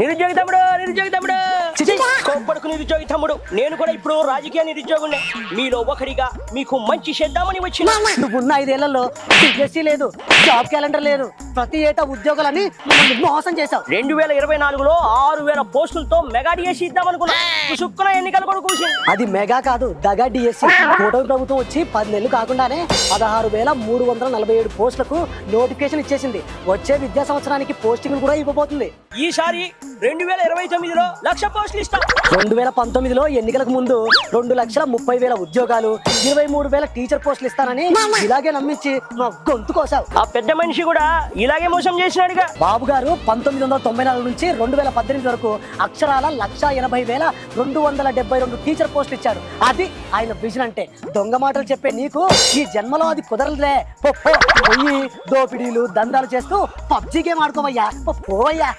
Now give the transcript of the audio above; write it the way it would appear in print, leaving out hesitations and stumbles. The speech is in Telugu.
నిరుద్యోగి తమ్ముడు నిరుద్యోగి తమ్ముడు కోప్పడుకు నిరుద్యోగి తమ్ముడు నేను కూడా ఇప్పుడు రాజకీయ నిరుద్యోగుండే మీలో ఒకడిగా మీకు మంచి చేద్దామని వచ్చిన. నువ్వున్న 5 ఏళ్లలో డిఎస్సీ లేదు, జాబ్ క్యాలెండర్ లేదు, ప్రతి ఏటా ఉద్యోగాలని మోసం చేశావు. 2024లో 6000 పోస్టులతో మెగా డిఎస్సీ ఇద్దామనుకున్నా. సుక్కున ఎన్నికలు కూడా కూర్చుంది. అది మెగా కాదు, దగా డిఎస్సీ. కూటమి ప్రభుత్వం వచ్చి 10 నెలలు కాకుండానే 16,347 పోస్టులకు నోటిఫికేషన్ ఇచ్చేసింది. వచ్చే విద్యా సంవత్సరానికి పోస్టింగ్ కూడా ఇవ్వబోతుంది. ఈసారి 2029లో 1,00,000 పోస్టులు ఇస్తాం. 2019లో ఎన్నికలకు ముందు 2,30,000 ఉద్యోగాలు, 23,000 టీచర్ పోస్టులు ఇస్తానని ఇలాగే నమ్మించి మా గొంతు కోసావు. ఆ పెద్ద మనిషి కూడా ఇలాగే మోసం చేసినాడుగా. బాబు గారు 1994 నుంచి 2018 వరకు అక్షరాల 1,80,272 టీచర్ పోస్టులు ఇచ్చారు. అది ఆయన విజన్ అంటే. దొంగ మాటలు చెప్పే నీకు ఈ జన్మలో అది కుదరదులే. పోయి దోపిడీలు దందాలు చేస్తూ పబ్జీ గేమ్ ఆడుకోవయ్యా, పోవయ్యా.